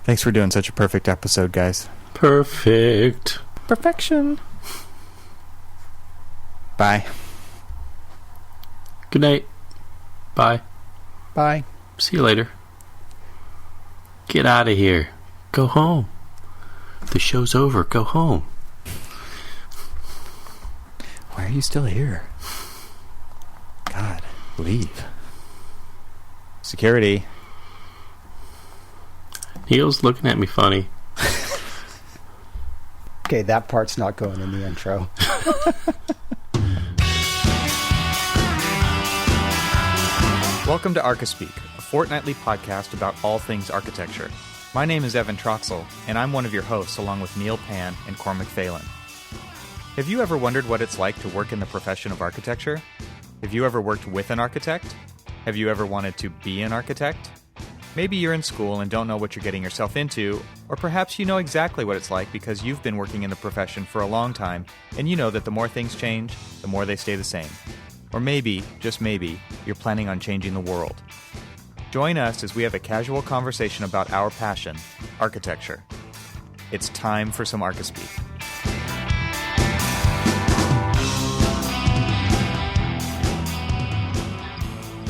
Thanks for doing such a perfect episode, guys. Perfect. Perfection. Bye. Good night. Bye. Bye. See you later. Get out of here. Go home. The show's over. Go home. Why are you still here? God, leave. Security. Neil's looking at me funny. Okay, that part's not going in the intro. Welcome to Archispeak, a fortnightly podcast about all things architecture. My name is Evan Troxel, and I'm one of your hosts along with Neil Pan and Cormac Phelan. Have you ever wondered what it's like to work in the profession of architecture? Have you ever worked with an architect? Have you ever wanted to be an architect? Maybe you're in school and don't know what you're getting yourself into, or perhaps you know exactly what it's like because you've been working in the profession for a long time, and you know that the more things change, the more they stay the same. Or maybe, just maybe, you're planning on changing the world. Join us as we have a casual conversation about our passion, architecture. It's time for some Archispeak.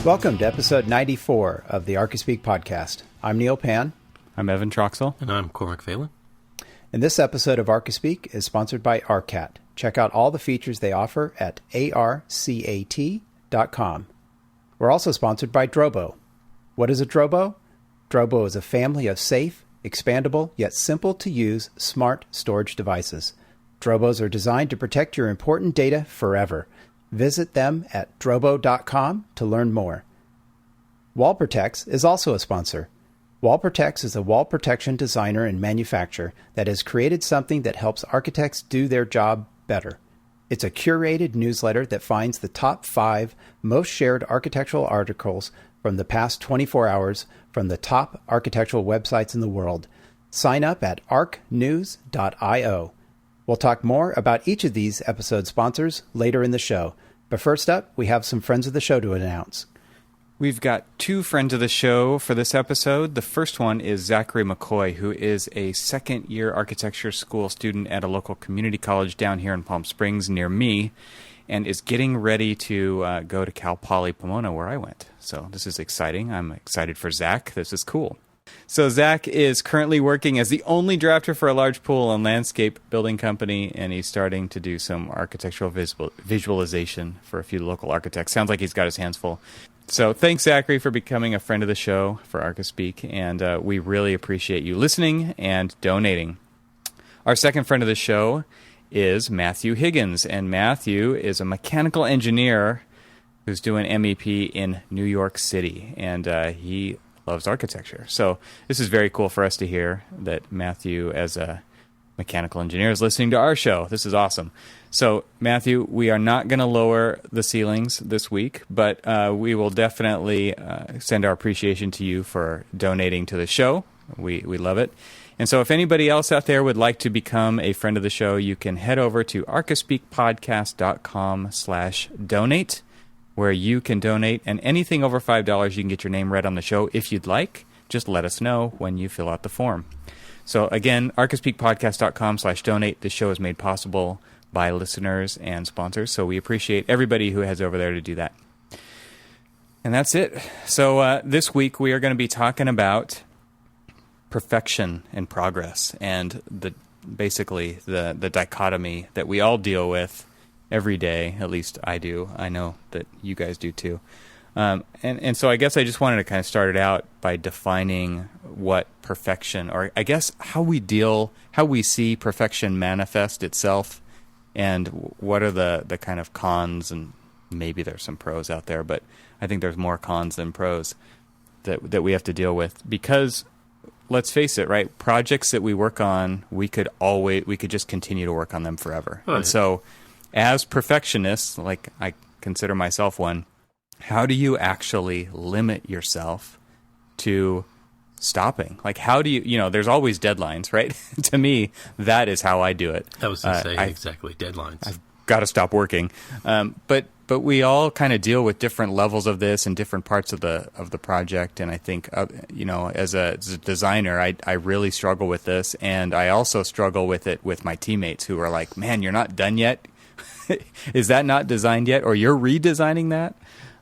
Welcome to episode 94 of the Archispeak podcast. I'm Neil Pan. I'm Evan Troxel. And I'm Cormac Phelan. And this episode of Archispeak is sponsored by Arcat. Check out all the features they offer at arcat.com. We're also sponsored by Drobo. What is a Drobo? Drobo is a family of safe, expandable, yet simple to use smart storage devices. Drobos are designed to protect your important data forever. Visit them at drobo.com to learn more. WallProtects is also a sponsor. WallProtects is a wall protection designer and manufacturer that has created something that helps architects do their job better. It's a curated newsletter that finds the top 5 most shared architectural articles from the past 24 hours from the top architectural websites in the world. Sign up at arcnews.io. We'll talk more about each of these episode sponsors later in the show. But first up, we have some friends of the show to announce. We've got 2 friends of the show for this episode. The first one is Zachary McCoy, who is a second-year architecture school student at a local community college down here in Palm Springs near me, and is getting ready to go to Cal Poly Pomona, where I went. So this is exciting. I'm excited for Zach. This is cool. So Zach is currently working as the only drafter for a large pool and landscape building company, and he's starting to do some architectural visualization for a few local architects. Sounds like he's got his hands full. So thanks, Zachary, for becoming a friend of the show for Archispeak, and we really appreciate you listening and donating. Our second friend of the show is Matthew Higgins, and Matthew is a mechanical engineer who's doing MEP in New York City, and he loves architecture. So this is very cool for us to hear that Matthew, as a mechanical engineer, is listening to our show. This is awesome. So, Matthew, we are not going to lower the ceilings this week, but we will definitely send our appreciation to you for donating to the show. We love it. And so if anybody else out there would like to become a friend of the show, you can head over to archispeakpodcast.com/donate, where you can donate, and anything over $5, you can get your name read on the show if you'd like. Just let us know when you fill out the form. So again, archispeakpodcast.com/donate. This show is made possible by listeners and sponsors, so we appreciate everybody who heads over there to do that. And that's it. So this week we are going to be talking about perfection and progress, and basically the dichotomy that we all deal with every day. At least I do. I know that you guys do too. And so I guess I just wanted to kind of start it out by defining what perfection, or I guess how we see perfection manifest itself, and what are the kind of cons, and maybe there's some pros out there, but I think there's more cons than pros that we have to deal with. Because let's face it, right? Projects that we work on, we could just continue to work on them forever. Right. And so as perfectionists, like I consider myself one, how do you actually limit yourself to stopping? Like, how do you there's always deadlines, right? To me, that is how I do it. I was going to say, exactly, deadlines. I've got to stop working. But but we all kind of deal with different levels of this in different parts of the project. And I think, as a designer, I really struggle with this. And I also struggle with it with my teammates who are like, man, you're not done yet. Is that not designed yet? Or you're redesigning that?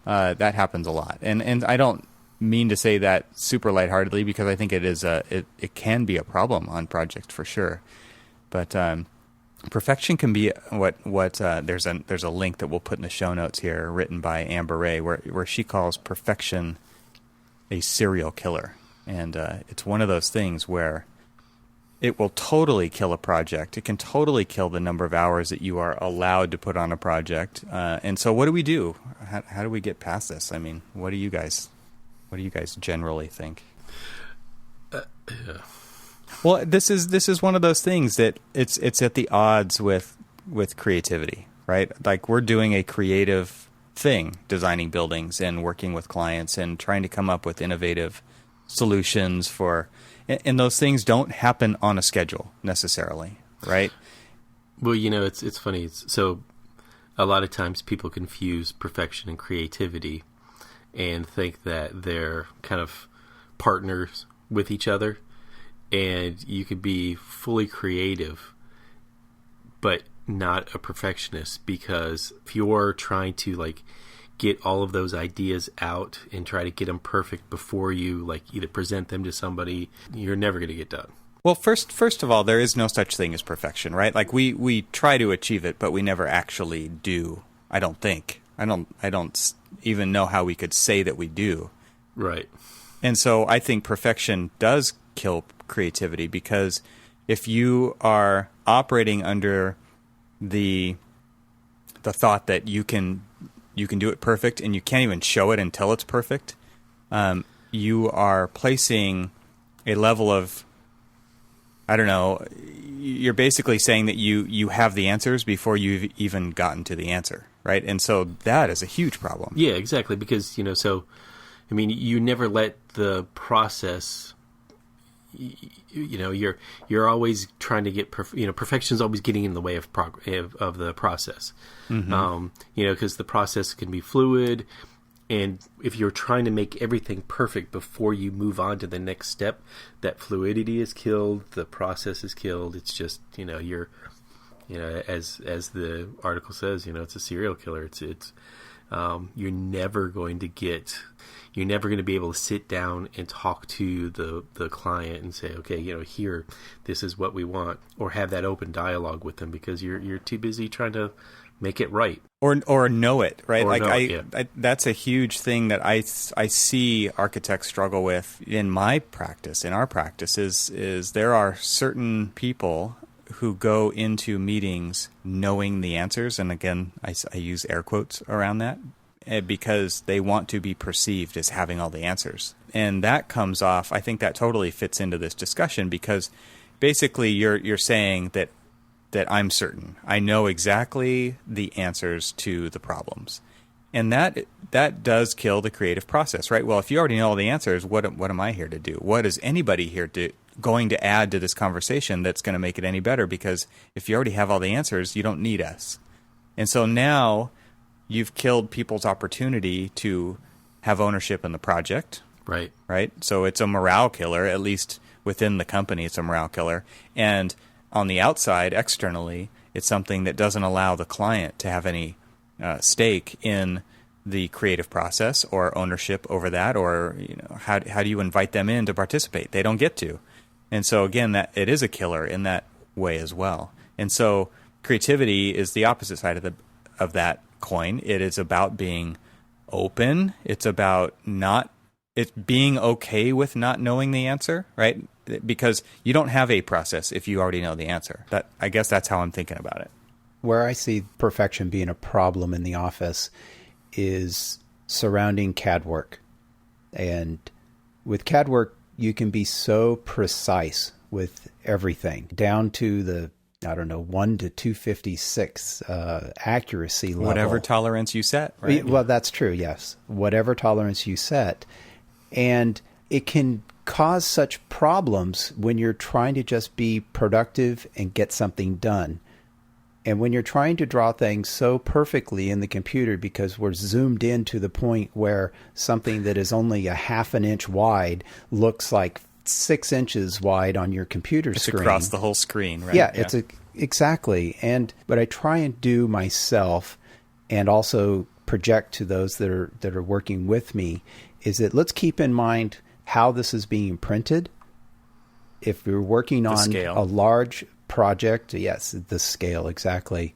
That happens a lot. And I don't mean to say that super lightheartedly, because I think it can be a problem on projects for sure. But perfection can be there's a link that we'll put in the show notes here, written by Amber Ray, where she calls perfection a serial killer. And it's one of those things where it will totally kill a project. It can totally kill the number of hours that you are allowed to put on a project. And so what do we do? How do we get past this? I mean, what do you guys generally think? Well, this is one of those things that it's at the odds with creativity, right? Like, we're doing a creative thing, designing buildings and working with clients and trying to come up with innovative solutions and those things don't happen on a schedule necessarily, right? Well, it's funny. So a lot of times people confuse perfection and creativity and think that they're kind of partners with each other. And you could be fully creative, but not a perfectionist, because if you're trying to get all of those ideas out and try to get them perfect before you either present them to somebody, you're never going to get done. Well, first of all, there is no such thing as perfection, right? Like, we try to achieve it, but we never actually do. I don't think. I don't even know how we could say that we do. Right. And so I think perfection does kill creativity, because if you are operating under the thought that you can do it perfect and you can't even show it until it's perfect, you are placing a level of, I don't know, you're basically saying that you have the answers before you've even gotten to the answer, right? And so that is a huge problem. Yeah, exactly, because you never let the process, you're always trying to get perfection is always getting in the way of the process. Mm-hmm. Because the process can be fluid, and if you're trying to make everything perfect before you move on to the next step, that fluidity is killed, the process is killed. It's just you're as the article says, it's a serial killer. It's you're never going to be able to sit down and talk to the client and say, okay, here, this is what we want, or have that open dialogue with them, because you're too busy trying to make it right, or know it, right? Or I that's a huge thing that I see architects struggle with in our practice is there are certain people who go into meetings knowing the answers, and again, I use air quotes around that, because they want to be perceived as having all the answers. And that comes off, I think that totally fits into this discussion, because basically you're saying that I'm certain. I know exactly the answers to the problems. And that does kill the creative process, right? Well, if you already know all the answers, what am I here to do? What is anybody here going to add to this conversation that's going to make it any better? Because if you already have all the answers, you don't need us. And so now you've killed people's opportunity to have ownership in the project. Right. Right? So it's a morale killer, at least within the company, it's a morale killer. And on the outside, externally, it's something that doesn't allow the client to have any stake in the creative process or ownership over that, or how do you invite them in to participate? They don't get to. And so again, that it is a killer in that way as well. And so creativity is the opposite side of that coin. It is about being open. It's about being okay with not knowing the answer, right? Because you don't have a process if you already know the answer. I guess that's how I'm thinking about it. Where I see perfection being a problem in the office is surrounding CAD work. And with CAD work, you can be so precise with everything, down to the 1 to 256 accuracy level. Whatever tolerance you set, right? Well, that's true, yes. Whatever tolerance you set. And it can cause such problems when you're trying to just be productive and get something done. And when you're trying to draw things so perfectly in the computer because we're zoomed in to the point where something that is only a half an inch wide looks like 6 inches wide on your computer screen. It's across the whole screen, right? Yeah, exactly. And what I try and do myself and also project to those that are working with me is that let's keep in mind how this is being printed. If we're working on a large project, yes, the scale, exactly.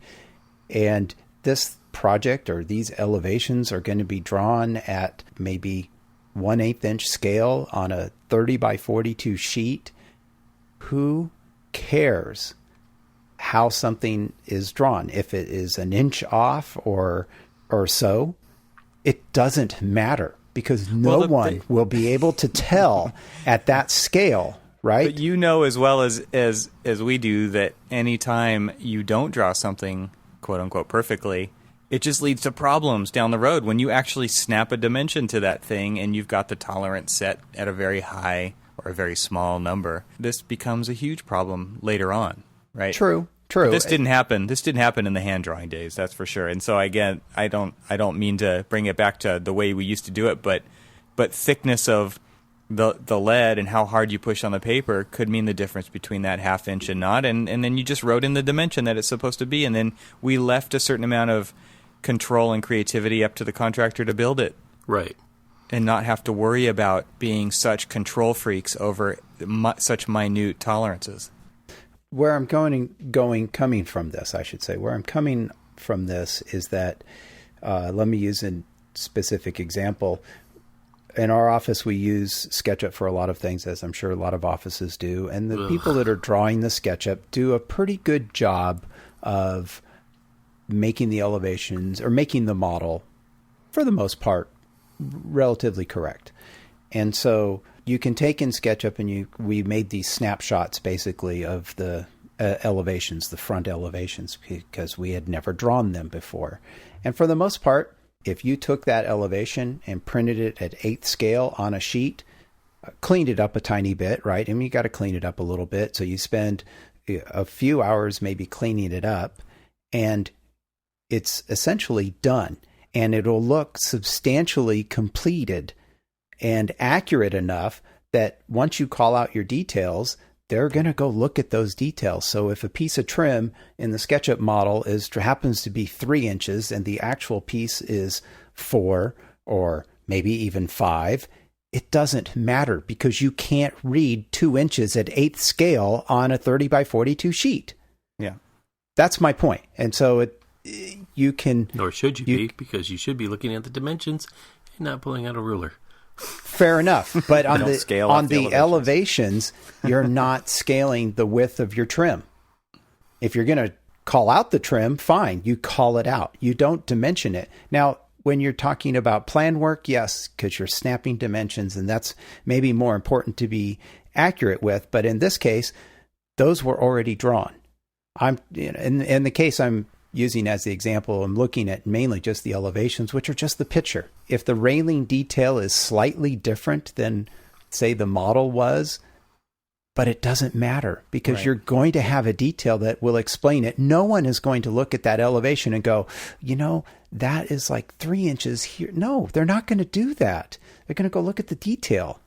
And this project or these elevations are going to be drawn at maybe 1/8 inch scale on a 30 by 42 sheet. Who cares how something is drawn? If it is an inch off or so, it doesn't matter because no one will be able to tell at that scale. Right. But you know as well as we do that anytime you don't draw something, quote unquote, perfectly, it just leads to problems down the road when you actually snap a dimension to that thing and you've got the tolerance set at a very high or a very small number. This becomes a huge problem later on, right? True. But this didn't happen. This didn't happen in the hand drawing days, that's for sure. And so again, I don't mean to bring it back to the way we used to do it, but thickness of the lead and how hard you push on the paper could mean the difference between that half inch and not. And then you just wrote in the dimension that it's supposed to be. And then we left a certain amount of control and creativity up to the contractor to build it. Right. And not have to worry about being such control freaks over such minute tolerances. Where I'm coming from this, I should say, where I'm coming from this is that, let me use a specific example. In our office, we use SketchUp for a lot of things, as I'm sure a lot of offices do. And the people that are drawing the SketchUp do a pretty good job of making the elevations or making the model, for the most part, relatively correct. And so you can take in SketchUp and we made these snapshots basically of the elevations, the front elevations, because we had never drawn them before. And for the most part, if you took that elevation and printed it at 1/8 scale on a sheet, cleaned it up a tiny bit, right? I mean, you got to clean it up a little bit. So you spend a few hours maybe cleaning it up, and it's essentially done. And it'll look substantially completed and accurate enough that once you call out your details, they're going to go look at those details. So if a piece of trim in the SketchUp model happens to be 3 inches and the actual piece is 4 or maybe even 5, it doesn't matter because you can't read 2 inches at 1/8 scale on a 30 by 42 sheet. Yeah. That's my point. And so you can... Nor should you be, because you should be looking at the dimensions and not pulling out a ruler. Fair enough, but on the elevations, you're not scaling the width of your trim. If you're going to call out the trim, fine, you call it out. You don't dimension it. Now, when you're talking about plan work, yes, because you're snapping dimensions, and that's maybe more important to be accurate with. But in this case, those were already drawn. In the case I'm using as the example, I'm looking at mainly just the elevations, which are just the picture. If the railing detail is slightly different than, say, the model was, but it doesn't matter because you're going to have a detail that will explain it. No one is going to look at that elevation and go, that is like 3 inches here. No, they're not going to do that. They're going to go look at the detail.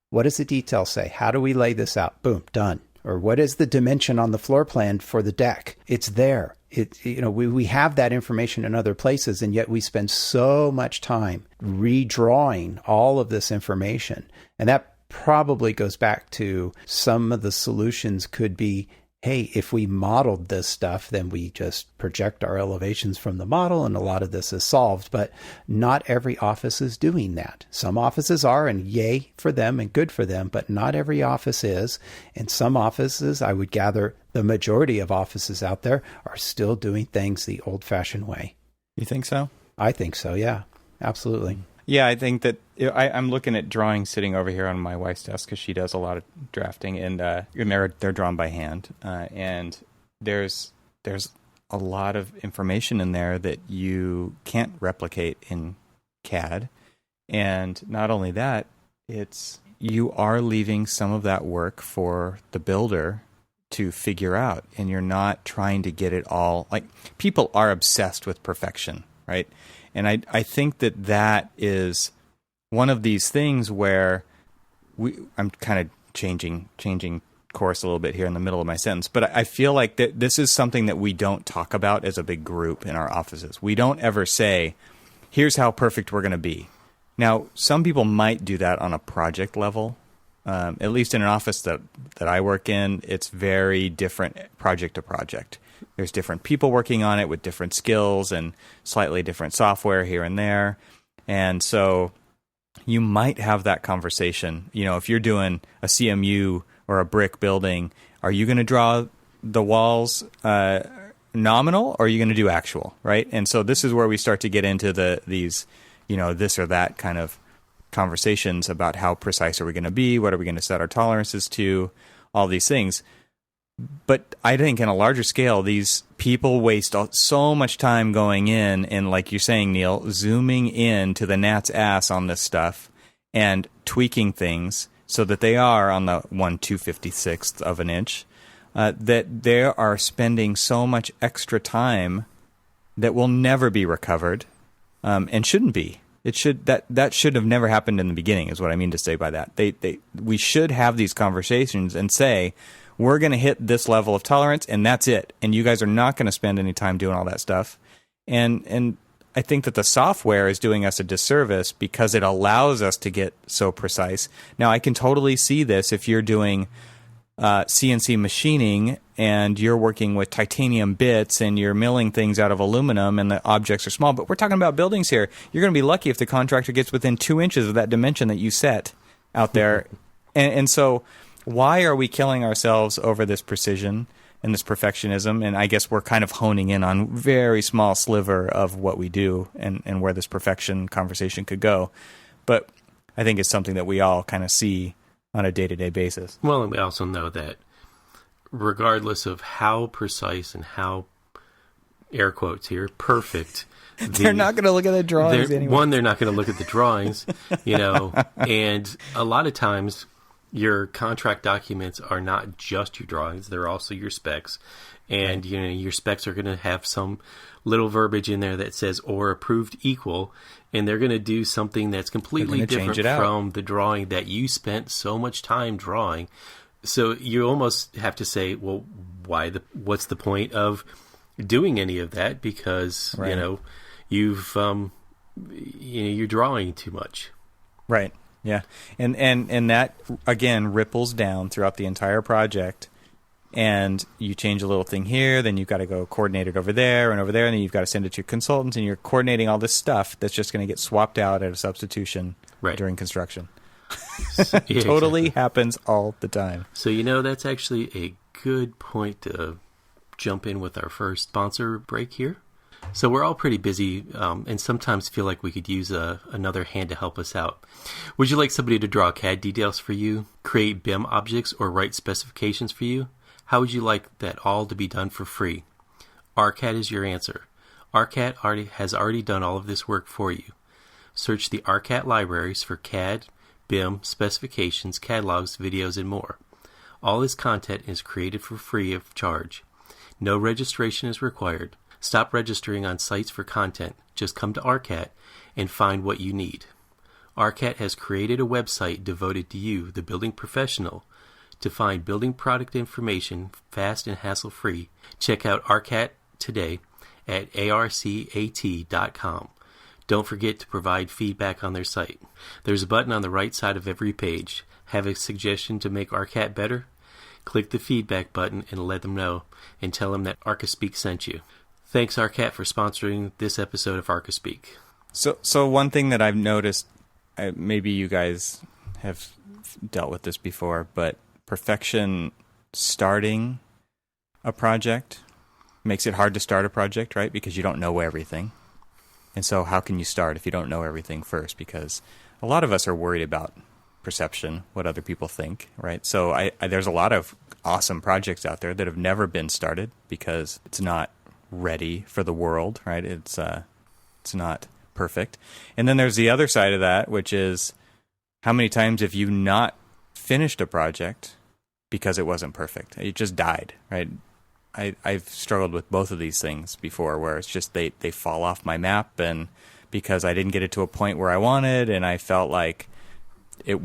What does the detail say? How do we lay this out? Boom, done. Or what is the dimension on the floor plan for the deck? It's there. We have that information in other places, and yet we spend so much time redrawing all of this information. And that probably goes back to some of the solutions could be, hey, if we modeled this stuff, then we just project our elevations from the model, and a lot of this is solved. But not every office is doing that. Some offices are, and yay for them and good for them, but not every office is. And some offices, I would gather the majority of offices out there, are still doing things the old-fashioned way. You think so? I think so, yeah. Absolutely. Yeah, I think that I'm looking at drawings sitting over here on my wife's desk because she does a lot of drafting, and they're drawn by hand. And there's a lot of information in there that you can't replicate in CAD. And not only that, you are leaving some of that work for the builder to figure out, and you're not trying to get it all. Like, people are obsessed with perfection, right? And I think that is one of these things where I'm kind of changing course a little bit here in the middle of my sentence, but I feel like that this is something that we don't talk about as a big group in our offices. We don't ever say, here's how perfect we're going to be. Now, some people might do that on a project level. At least in an office that I work in, it's very different project to project. There's different people working on it with different skills and slightly different software here and there. And so you might have that conversation. You know, if you're doing a CMU or a brick building, are you going to draw the walls nominal, or are you going to do actual, right? And so this is where we start to get into these, you know, this or that kind of conversations about how precise are we going to be, what are we going to set our tolerances to, all these things. But I think in a larger scale, these people waste so much time going in and, like you're saying, Neil, zooming in to the gnat's ass on this stuff and tweaking things so that they are on the 1/256th of an inch, that they are spending so much extra time that will never be recovered, and shouldn't be. It should that should have never happened in the beginning, is what I mean to say by that. We should have these conversations and say, we're going to hit this level of tolerance, and that's it. And you guys are not going to spend any time doing all that stuff. And I think that the software is doing us a disservice because it allows us to get so precise. Now, I can totally see this if you're doing CNC machining and you're working with titanium bits and you're milling things out of aluminum and the objects are small. But we're talking about buildings here. You're going to be lucky if the contractor gets within 2 inches of that dimension that you set out there. And so why are we killing ourselves over this precision and this perfectionism? And I guess we're kind of honing in on very small sliver of what we do and where this perfection conversation could go. But I think it's something that we all kind of see on a day-to-day basis. Well, and we also know that regardless of how precise and how, air quotes here, perfect, they're not going to look at the drawings anyway. One, they're not going to look at the drawings, you know, and a lot of times your contract documents are not just your drawings, they're also your specs. And, you know, your specs are going to have some little verbiage in there that says, or approved equal, and they're going to do something that's completely different from the drawing that you spent so much time drawing. So you almost have to say, well, what's the point of doing any of that? Because, you know, you're drawing too much. Right. Yeah. And that, again, ripples down throughout the entire project. And you change a little thing here, then you've got to go coordinate it over there, and then you've got to send it to your consultants, and you're coordinating all this stuff that's just going to get swapped out at a substitution during construction. It totally happens all the time. So, you know, that's actually a good point to jump in with our first sponsor break here. So we're all pretty busy and sometimes feel like we could use another hand to help us out. Would you like somebody to draw CAD details for you, create BIM objects, or write specifications for you? How would you like that all to be done for free? ARCAT is your answer. ARCAT has already done all of this work for you. Search the ARCAT libraries for CAD, BIM, specifications, catalogs, videos, and more. All this content is created for free of charge. No registration is required. Stop registering on sites for content. Just come to ARCAT and find what you need. ARCAT has created a website devoted to you, the building professional. To find building product information fast and hassle-free, check out ARCAT today at arcat.com. Don't forget to provide feedback on their site. There's a button on the right side of every page. Have a suggestion to make ARCAT better? Click the feedback button and let them know, and tell them that Archispeak sent you. Thanks, ARCAT, for sponsoring this episode of Archispeak. So one thing that I've noticed, maybe you guys have dealt with this before, but perfection starting a project makes it hard to start a project, right? Because you don't know everything. And so how can you start if you don't know everything first? Because a lot of us are worried about perception, what other people think, right? So there's a lot of awesome projects out there that have never been started because it's not ready for the world, right? It's not perfect. And then there's the other side of that, which is how many times have you not finished a project because it wasn't perfect. It just died, right? I've struggled with both of these things before, where it's just they fall off my map, and because I didn't get it to a point where I wanted, and I felt like it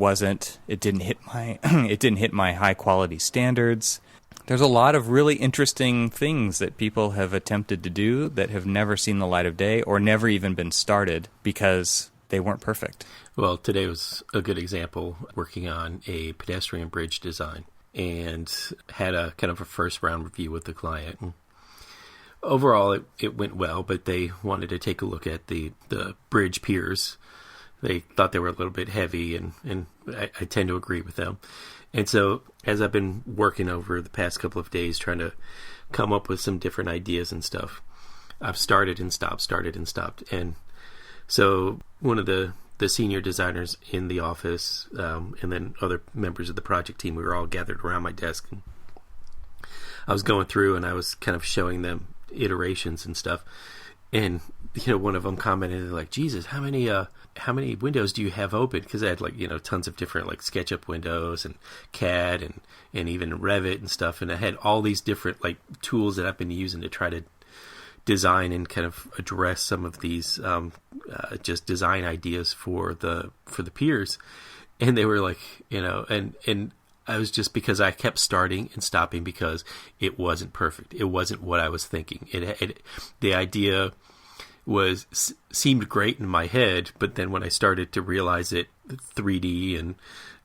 didn't hit my high quality standards. There's a lot of really interesting things that people have attempted to do that have never seen the light of day or never even been started because they weren't perfect. Well, today was a good example, working on a pedestrian bridge design, and had a kind of a first round review with the client. And overall, it went well, but they wanted to take a look at the bridge piers. They thought they were a little bit heavy, and I tend to agree with them. And so as I've been working over the past couple of days trying to come up with some different ideas and stuff, I've started and stopped. And so one of the senior designers in the office, and then other members of the project team, we were all gathered around my desk. And I was going through and I was kind of showing them iterations and stuff. And, one of them commented like, Jesus, how many windows do you have open? Because I had tons of different SketchUp windows and CAD and even Revit and stuff. And I had all these different tools that I've been using to try to design and kind of address some of these just design ideas for the piers. And they were like, and I was just, because I kept starting and stopping because it wasn't perfect. It wasn't what I was thinking. The idea seemed great in my head, but then when I started to realize it 3D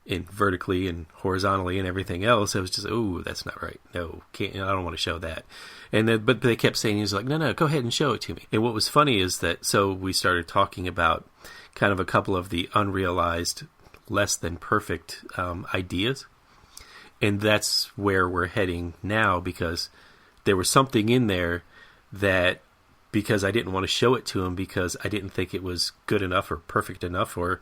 and vertically and horizontally and everything else, I was just, oh, that's not right. No, can't. I don't want to show that. And then, but they kept saying, he's like, no, go ahead and show it to me. And what was funny is that, so we started talking about kind of a couple of the unrealized, less than perfect ideas. And that's where we're heading now, because there was something in there that, because I didn't want to show it to him because I didn't think it was good enough or perfect enough or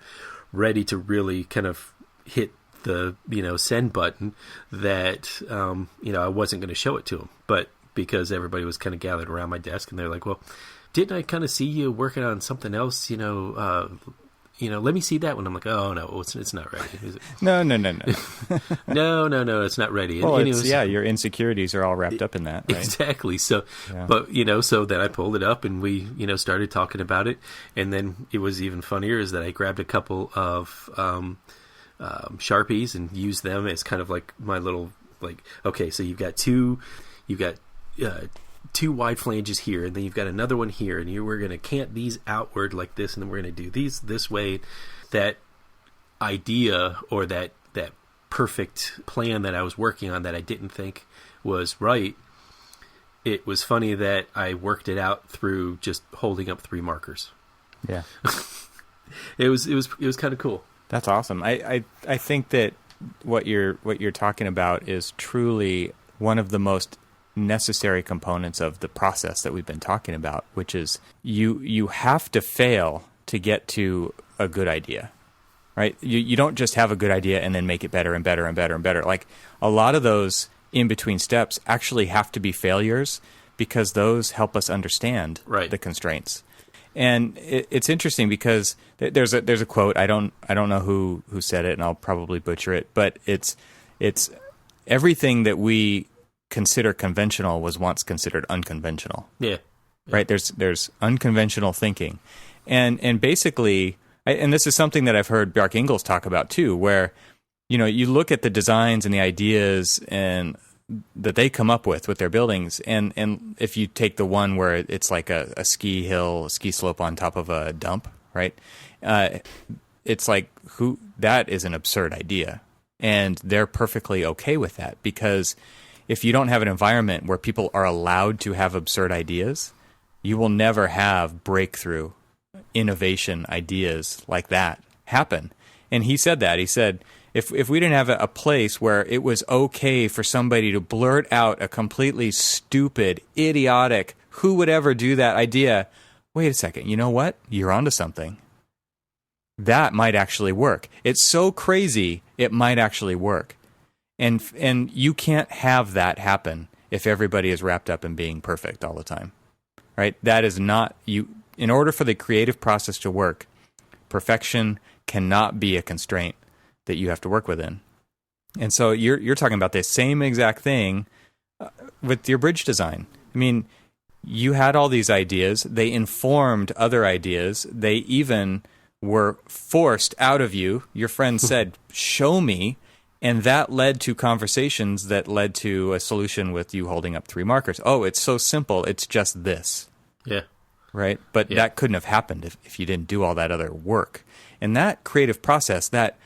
ready to really kind of hit the, send button, that, I wasn't going to show it to him. But because everybody was kind of gathered around my desk and they're like, well, didn't I kind of see you working on something else, let me see that one. I'm like, oh no, it's not ready. No. no, it's not ready. Well, your insecurities are all wrapped up in that, right? Exactly. So, yeah. But so then I pulled it up and we, started talking about it. And then it was even funnier is that I grabbed a couple of Sharpies and used them as kind of like my little, okay, so you've got two wide flanges here, and then you've got another one here, and we're going to cant these outward like this, and then we're going to do these this way. That idea, or that perfect plan that I was working on that I didn't think was right, it was funny that I worked it out through just holding up 3 markers. Yeah. It was kind of cool. That's awesome. I think that what you're talking about is truly one of the most necessary components of the process that we've been talking about, which is you have to fail to get to a good idea, right? You don't just have a good idea and then make it better and better and better and better. Like, a lot of those in-between steps actually have to be failures, because those help us understand the constraints. And it's interesting because there's a quote, I don't know who said it, and I'll probably butcher it, but it's everything that we consider conventional was once considered unconventional. Yeah. Right? There's unconventional thinking. And basically, and this is something that I've heard Bjarke Ingels talk about too, where, you look at the designs and the ideas and that they come up with their buildings, and if you take the one where it's like a ski slope on top of a dump, right? It's like, that is an absurd idea. And they're perfectly okay with that, because if you don't have an environment where people are allowed to have absurd ideas, you will never have breakthrough innovation ideas like that happen. And he said that. He said, if we didn't have a place where it was okay for somebody to blurt out a completely stupid, idiotic, who would ever do that idea, wait a second, you know what? You're onto something. That might actually work. It's so crazy, it might actually work. And you can't have that happen if everybody is wrapped up in being perfect all the time, right? That is not you. In order for the creative process to work, perfection cannot be a constraint that you have to work within. And so you're talking about the same exact thing with your bridge design. I mean, you had all these ideas. They informed other ideas. They even were forced out of you. Your friend said, show me. And that led to conversations that led to a solution with you holding up 3 markers. Oh, it's so simple. It's just this. Yeah. Right? But that couldn't have happened if you didn't do all that other work. And that creative process, that,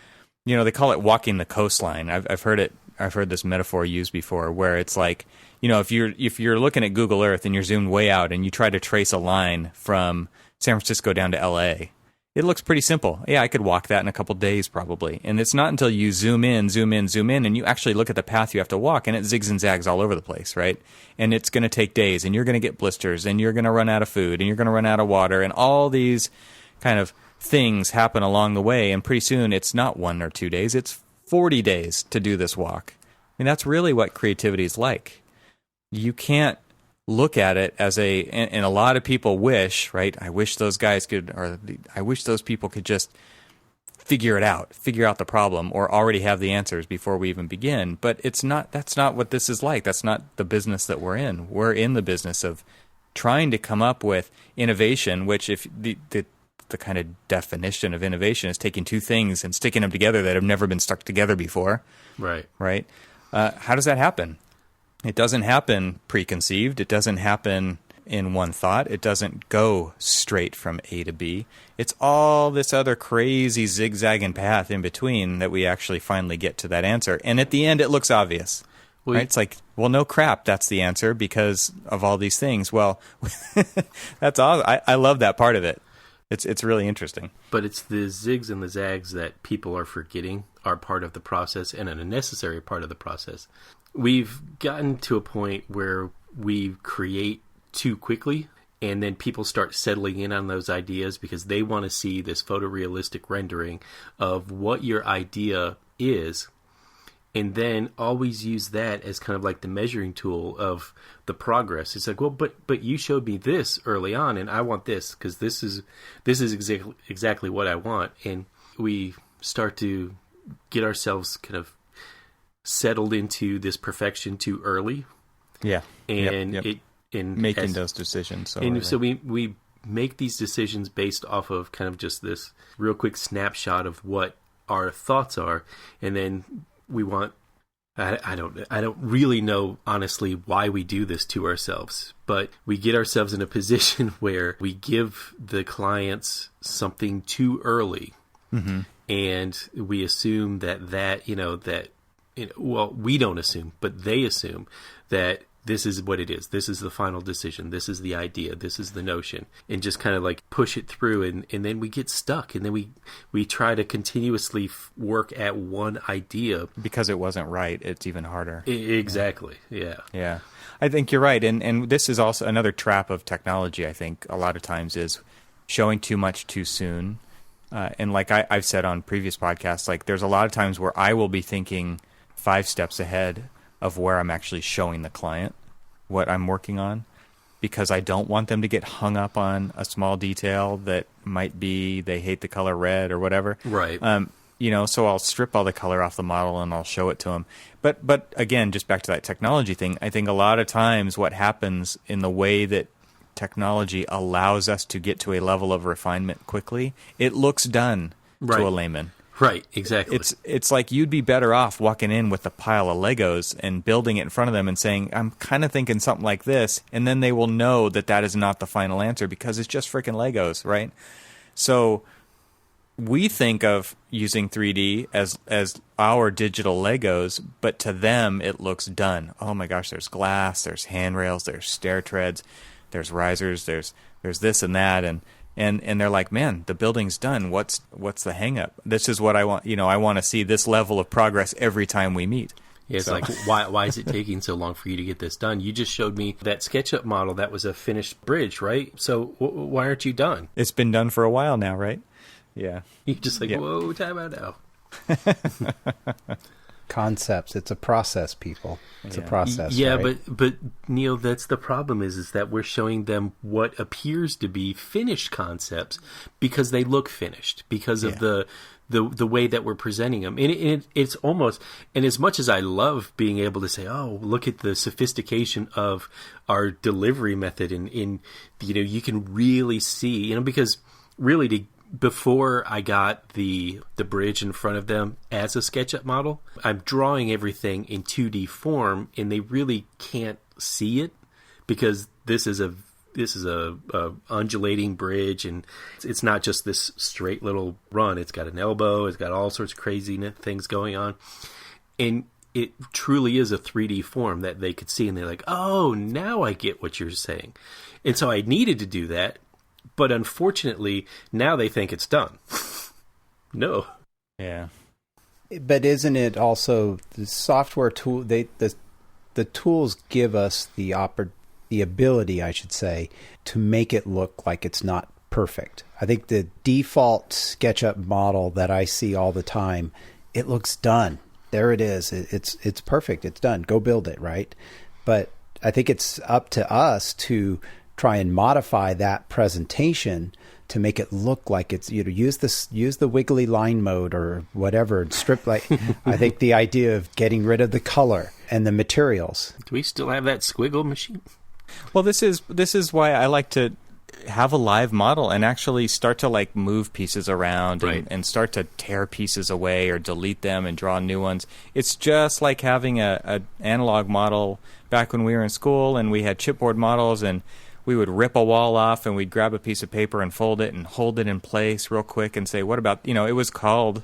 they call it walking the coastline. I've heard it. I've heard this metaphor used before, where it's like, if you're looking at Google Earth and you're zoomed way out and you try to trace a line from San Francisco down to LA, it looks pretty simple. Yeah, I could walk that in a couple days probably. And it's not until you zoom in, and you actually look at the path you have to walk, and it zigs and zags all over the place, right? And it's going to take days, and you're going to get blisters, and you're going to run out of food, and you're going to run out of water, and all these kind of things happen along the way. And pretty soon it's not 1 or 2 days, it's 40 days to do this walk. I mean, that's really what creativity is like. You can't look at it as and a lot of people wish, right? I wish those guys could, I wish those people could just figure out the problem, or already have the answers before we even begin. But that's not what this is like. That's not the business that we're in. We're in the business of trying to come up with innovation, which if the kind of definition of innovation is taking 2 things and sticking them together that have never been stuck together before. Right. Right. How does that happen? It doesn't happen preconceived. It doesn't happen in one thought. It doesn't go straight from A to B. It's all this other crazy zigzagging path in between that we actually finally get to that answer. And at the end, it looks obvious. Right? It's like, well, no crap, that's the answer because of all these things. Well, that's awesome. I love that part of it. It's really interesting. But it's the zigs and the zags that people are forgetting are part of the process, and a necessary part of the process. We've gotten to a point where we create too quickly, and then people start settling in on those ideas because they want to see this photorealistic rendering of what your idea is, and then always use that as kind of like the measuring tool of the progress. It's like, well, but you showed me this early on, and I want this because this is exactly what I want. And we start to get ourselves kind of settled into this perfection too early. Yeah. And yep. making those decisions. So we make these decisions based off of kind of just this real quick snapshot of what our thoughts are, and then we want I don't really know honestly why we do this to ourselves, but we get ourselves in a position where we give the clients something too early. Mm-hmm. And we assume well, we don't assume, but they assume that this is what it is. This is the final decision. This is the idea. This is the notion. And just kind of like push it through. And then we get stuck. And then we try to continuously work at one idea. Because it wasn't right, it's even harder. Exactly. Yeah. Yeah. I think you're right. And this is also another trap of technology, I think, a lot of times is showing too much too soon. And like I've said on previous podcasts, like there's a lot of times where I will be thinking 5 steps ahead of where I'm actually showing the client what I'm working on, because I don't want them to get hung up on a small detail that might be they hate the color red or whatever. Right. So I'll strip all the color off the model and I'll show it to them. But again, just back to that technology thing, I think a lot of times what happens in the way that technology allows us to get to a level of refinement quickly, it looks done to a layman. Right, exactly. It's like you'd be better off walking in with a pile of Legos and building it in front of them and saying, I'm kind of thinking something like this, and then they will know that is not the final answer because it's just freaking Legos, right? So we think of using 3D as our digital Legos, but to them it looks done. Oh my gosh, there's glass, there's handrails, there's stair treads, there's risers, there's this and that, and they're like, man, the building's done. What's the hang up? This is what I want. I want to see this level of progress every time we meet. Yeah, it's like, why is it taking so long for you to get this done? You just showed me that SketchUp model that was a finished bridge, right? So why aren't you done? It's been done for a while now, right? Yeah. You're just like, whoa, time out now. Concepts. It's a process, people. It's a process. Yeah, right? but Neil, that's the problem is that we're showing them what appears to be finished concepts because they look finished, because of the the way that we're presenting them. And it's almost, and as much as I love being able to say, oh, look at the sophistication of our delivery method, and you can really see, because really before I got the bridge in front of them as a SketchUp model, I'm drawing everything in 2D form, and they really can't see it because this is a undulating bridge, and it's not just this straight little run. It's got an elbow. It's got all sorts of crazy things going on, and it truly is a 3D form that they could see, and they're like, "Oh, now I get what you're saying." And so I needed to do that, but unfortunately, now they think it's done. No. Yeah. But isn't it also the software tool? The tools give us the ability, I should say, to make it look like it's not perfect. I think the default SketchUp model that I see all the time, it looks done. There it is. It's perfect. It's done. Go build it, right? But I think it's up to us to try and modify that presentation to make it look like it's, use the wiggly line mode or whatever, strip like. I think the idea of getting rid of the color and the materials. Do we still have that squiggle machine? Well, this is why I like to have a live model and actually start to move pieces around, right, and start to tear pieces away or delete them and draw new ones. It's just like having a analog model back when we were in school and we had chipboard models, and we would rip a wall off and we'd grab a piece of paper and fold it and hold it in place real quick and say, what about, it was called,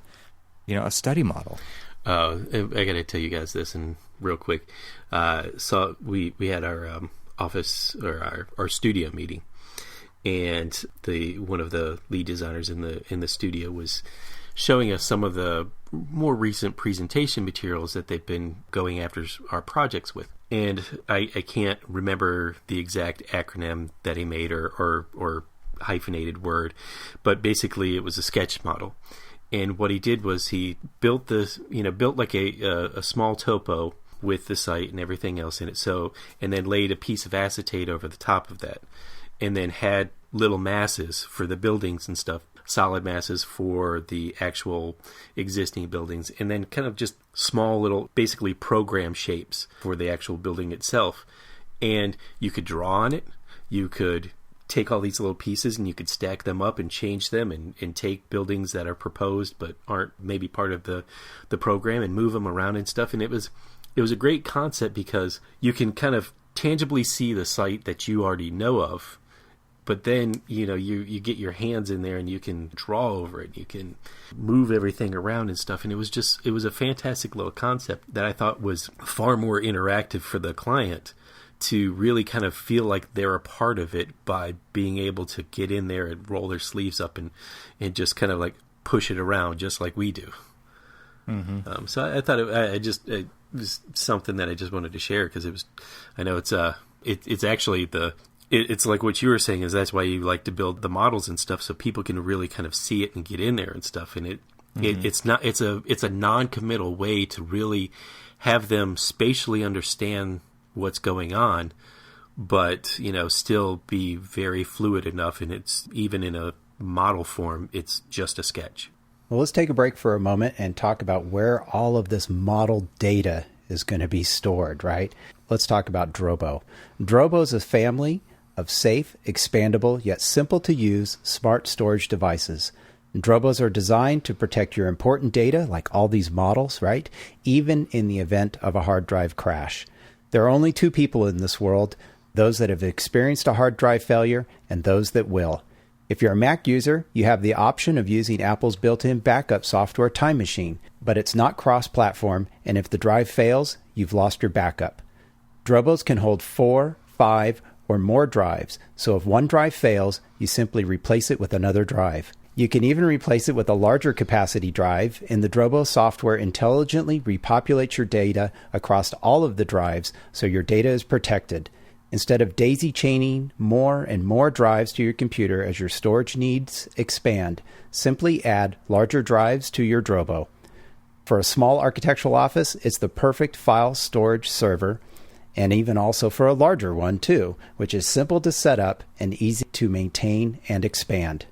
a study model. I got to tell you guys this and real quick. So we had our office or our studio meeting, and one of the lead designers in the studio was showing us some of the more recent presentation materials that they've been going after our projects with. And I can't remember the exact acronym that he made or hyphenated word, but basically it was a sketch model. And what he did was he built like a small topo with the site and everything else in it. So, and then laid a piece of acetate over the top of that, and then had little masses for the buildings and stuff, solid masses for the actual existing buildings, and then kind of just small little, basically program shapes for the actual building itself. And you could draw on it. You could take all these little pieces and you could stack them up and change them, and take buildings that are proposed but aren't maybe part of the program and move them around and stuff. And it was a great concept because you can kind of tangibly see the site that you already know of, but then, you get your hands in there and you can draw over it. You can move everything around and stuff. And it was a fantastic little concept that I thought was far more interactive for the client to really kind of feel like they're a part of it by being able to get in there and roll their sleeves up and just kind of push it around just like we do. Mm-hmm. So I thought it was something that I just wanted to share because I know it's actually it's like what you were saying, is that's why you like to build the models and stuff so people can really kind of see it and get in there and stuff. And it's a non-committal way to really have them spatially understand what's going on, but still be very fluid enough. And it's even in a model form, it's just a sketch. Well, let's take a break for a moment and talk about where all of this model data is going to be stored, right? Let's talk about Drobo. Drobo is a family of safe, expandable, yet simple to use smart storage devices. Drobos are designed to protect your important data, like all these models, right? Even in the event of a hard drive crash. There are only two people in this world, those that have experienced a hard drive failure and those that will. If you're a Mac user, you have the option of using Apple's built-in backup software Time Machine, but it's not cross-platform, and if the drive fails, you've lost your backup. Drobos can hold 4, 5, or more drives, so if one drive fails, you simply replace it with another drive. You can even replace it with a larger capacity drive, and the Drobo software intelligently repopulates your data across all of the drives so your data is protected. Instead of daisy chaining more and more drives to your computer as your storage needs expand, simply add larger drives to your Drobo. For a small architectural office, it's the perfect file storage server, and even also for a larger one too, which is simple to set up and easy to maintain and expand.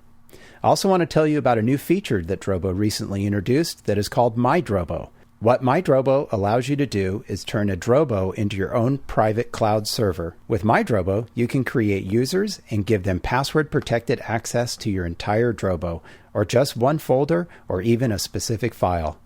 I also want to tell you about a new feature that Drobo recently introduced that is called My Drobo. What My Drobo allows you to do is turn a Drobo into your own private cloud server. With My Drobo, you can create users and give them password-protected access to your entire Drobo, or just one folder, or even a specific file.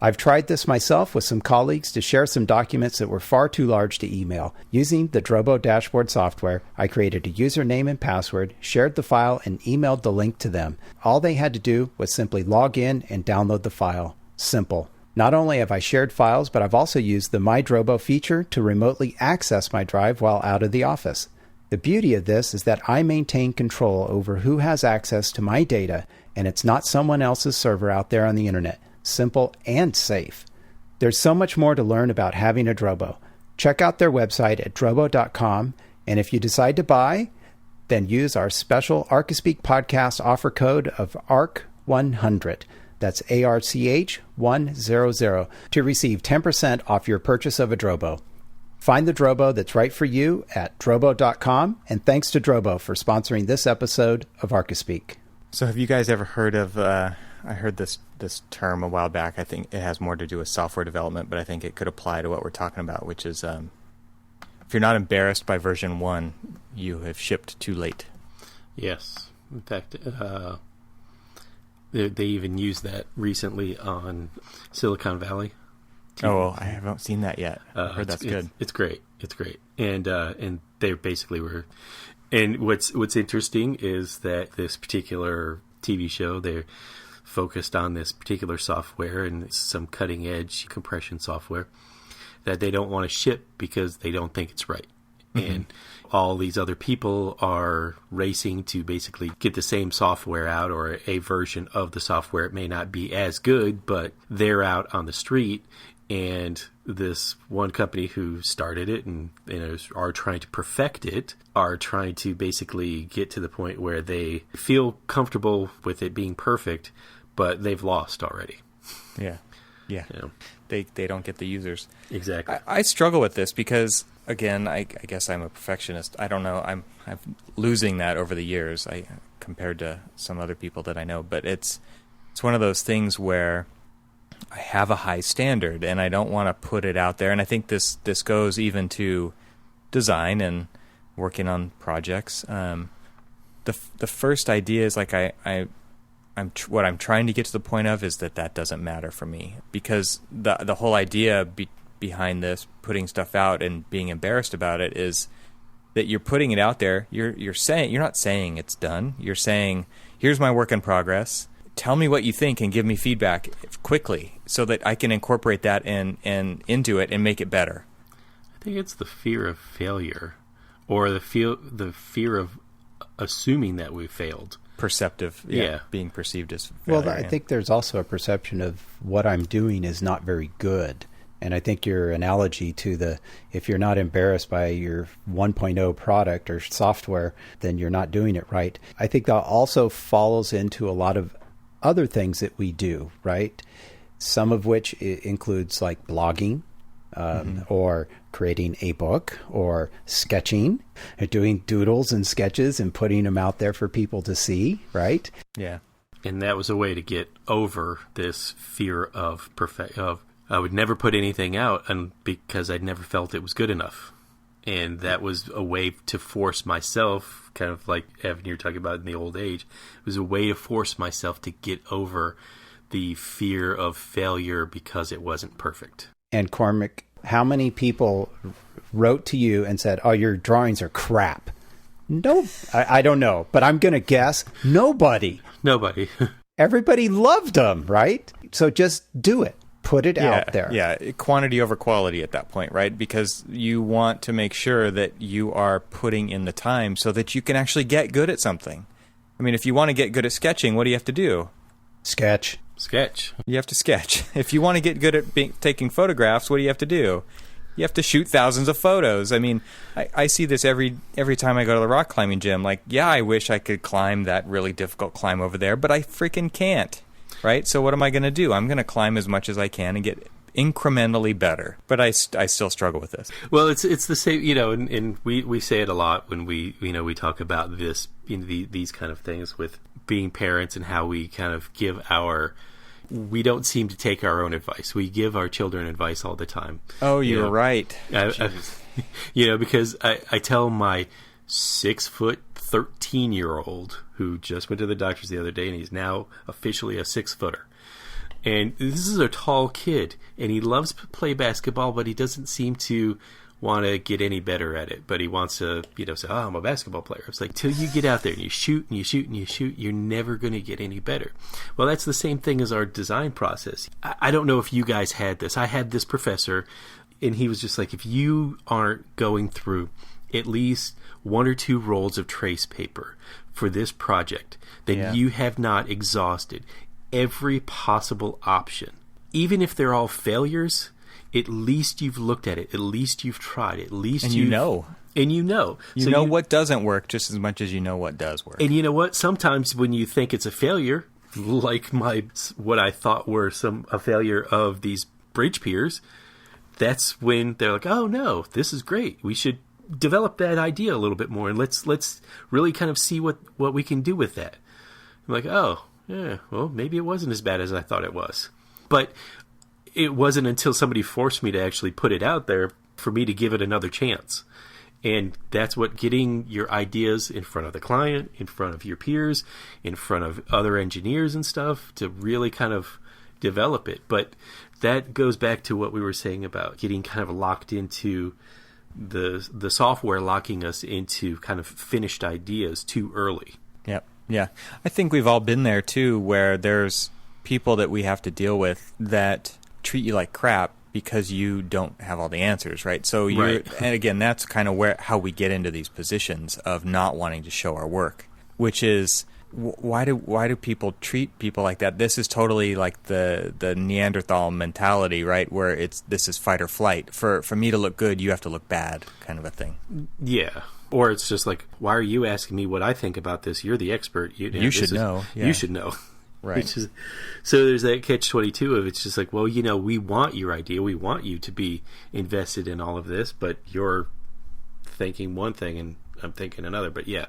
I've tried this myself with some colleagues to share some documents that were far too large to email. Using the Drobo dashboard software, I created a username and password, shared the file, and emailed the link to them. All they had to do was simply log in and download the file. Simple. Not only have I shared files, but I've also used the My Drobo feature to remotely access my drive while out of the office. The beauty of this is that I maintain control over who has access to my data, and it's not someone else's server out there on the internet. Simple and safe. There's so much more to learn about having a Drobo. Check out their website at drobo.com, and if you decide to buy, then use our special Archispeak podcast offer code of ARC100. That's ARCH 100 to receive 10% off your purchase of a Drobo. Find the Drobo that's right for you at drobo.com, and thanks to Drobo for sponsoring this episode of Archispeak. So have you guys ever heard of, I heard this term a while back. I think it has more to do with software development, but I think it could apply to what we're talking about, which is if you're not embarrassed by version 1, you have shipped too late. Yes. In fact, they even used that recently on Silicon Valley. Oh, well, I haven't seen that yet. I heard that's good. It's great. It's great. And they basically were. And what's interesting is that this particular TV show, they're focused on this particular software and some cutting edge compression software that they don't want to ship because they don't think it's right. Mm-hmm. And all these other people are racing to basically get the same software out, or a version of the software. It may not be as good, but they're out on the street, and this one company who started it and are trying to perfect it, are trying to basically get to the point where they feel comfortable with it being perfect, but they've lost already. Yeah. You know? They don't get the users. Exactly. I struggle with this because, again, I guess I'm a perfectionist. I don't know. I'm losing that over the years compared to some other people that I know. But it's one of those things where I have a high standard and I don't want to put it out there. And I think this goes even to design and working on projects. The first idea is like what I'm trying to get to the point of is that doesn't matter for me, because the whole idea behind this, putting stuff out and being embarrassed about it, is that you're putting it out there. You're not saying it's done. You're saying, here's my work in progress. Tell me what you think and give me feedback quickly so that I can incorporate that and into it and make it better. I think it's the fear of failure, or the fear of assuming that we failed. Perceptive, being perceived as failure. Well, I think there's also a perception of what I'm doing is not very good. And I think your analogy to if you're not embarrassed by your 1.0 product or software, then you're not doing it right. I think that also follows into a lot of other things that we do, right? Some of which includes like blogging, or creating a book, or sketching, or doing doodles and sketches and putting them out there for people to see, right? Yeah. And that was a way to get over this fear of I would never put anything out, and because I'd never felt it was good enough. And that was a way to force myself, kind of like Evan, you're talking about in the old age, it was a way to force myself to get over the fear of failure because it wasn't perfect. And Cormac, how many people wrote to you and said, oh, your drawings are crap? No, I don't know, but I'm going to guess nobody. Everybody loved them, right? So just do it. Put it out there. Yeah, quantity over quality at that point, right? Because you want to make sure that you are putting in the time so that you can actually get good at something. I mean, if you want to get good at sketching, what do you have to do? Sketch. You have to sketch. If you want to get good at taking photographs, what do you have to do? You have to shoot thousands of photos. I mean, I see this every time I go to the rock climbing gym. Like, yeah, I wish I could climb that really difficult climb over there, but I freaking can't. Right? So what am I going to do? I'm going to climb as much as I can and get incrementally better. But I still struggle with this. Well, it's the same, and we say it a lot when we talk about this, these kind of things with being parents and how we kind of we don't seem to take our own advice. We give our children advice all the time. Oh, you're right. Because I tell my 6'13" who just went to the doctors the other day, and he's now officially a 6-footer. And this is a tall kid, and he loves to play basketball, but he doesn't seem to want to get any better at it. But he wants to, say, I'm a basketball player. It's like, till you get out there and you shoot and you shoot and you shoot, you're never going to get any better. Well, that's the same thing as our design process. I don't know if you guys had this. I had this professor, and he was just like, if you aren't going through at least 1 or 2 rolls of trace paper for this project, then you have not exhausted every possible option. Even if they're all failures, at least you've looked at it. At least you've tried. At least you know. And you know. You know what doesn't work just as much as you know what does work. And you know what? Sometimes when you think it's a failure, like what I thought were a failure of these bridge piers, that's when they're like, oh no, this is great. We should develop that idea a little bit more, and let's really kind of see what we can do with that. I'm like, oh, yeah, well, maybe it wasn't as bad as I thought it was. But it wasn't until somebody forced me to actually put it out there for me to give it another chance. And that's what getting your ideas in front of the client, in front of your peers, in front of other engineers and stuff to really kind of develop it. But that goes back to what we were saying about getting kind of locked into the software, locking us into kind of finished ideas too early. Yep. Yeah. I think we've all been there too, where there's people that we have to deal with that treat you like crap because you don't have all the answers, right? So and again, that's kind of how we get into these positions of not wanting to show our work, which is why do people treat people like that? This is totally like the Neanderthal mentality, right? Where this is fight or flight. For me to look good, you have to look bad, kind of a thing. Yeah. Or it's just like, why are you asking me what I think about this? You're the expert. You should know. Yeah. You should know. Right. So there's that catch-22 of it's just like, well, we want your idea. We want you to be invested in all of this, but you're thinking one thing and I'm thinking another. But yeah.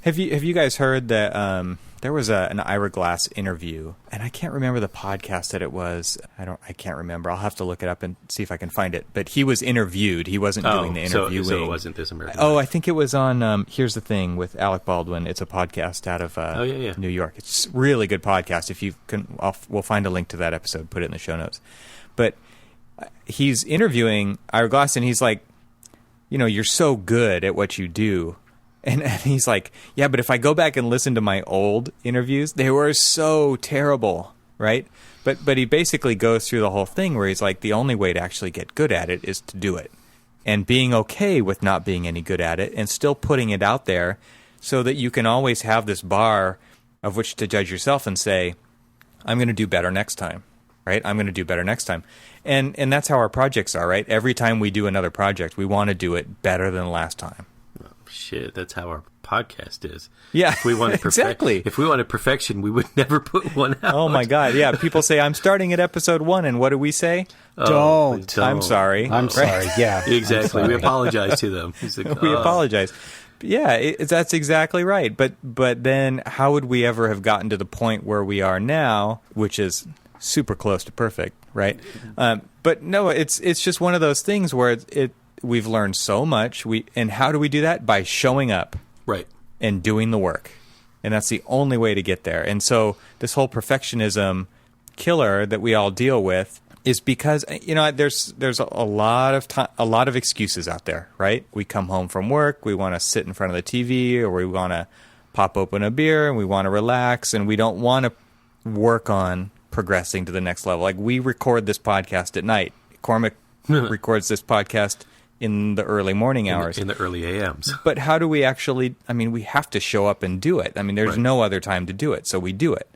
Have you guys heard that there was an Ira Glass interview, and I can't remember the podcast that it was. I can't remember. I'll have to look it up and see if I can find it. But he was interviewed. He wasn't doing the interviewing. So it wasn't This American Life. I think it was on Here's the Thing with Alec Baldwin. It's a podcast out of New York. It's a really good podcast. If you can, we'll find a link to that episode, put it in the show notes. But he's interviewing Ira Glass, and he's like, you're so good at what you do. And he's like, yeah, but if I go back and listen to my old interviews, they were so terrible, right? But he basically goes through the whole thing where he's like, the only way to actually get good at it is to do it. And being okay with not being any good at it and still putting it out there so that you can always have this bar of which to judge yourself and say, I'm going to do better next time, right? I'm going to do better next time. And that's how our projects are, right? Every time we do another project, we want to do it better than last time. Shit, that's how our podcast is. Yeah, if we wanted exactly. If we wanted perfection, we would never put one out. Oh my God, yeah. People say, I'm starting at episode 1, and what do we say? Don't. I'm sorry. I'm sorry, yeah. Exactly. We apologize to them. Like, we apologize. Yeah, that's exactly right. But then how would we ever have gotten to the point where we are now, which is super close to perfect, right? But no, it's just one of those things where we've learned so much. And how do we do that? By showing up. Right. And doing the work. And that's the only way to get there. And so this whole perfectionism killer that we all deal with is because, there's a lot of excuses out there, right? We come home from work, we want to sit in front of the TV, or we want to pop open a beer and we want to relax, and we don't want to work on progressing to the next level. Like, we record this podcast at night. Cormac records this podcast in the early morning hours. In the early AMs. But how do we actually, we have to show up and do it. There's no other time to do it, so we do it.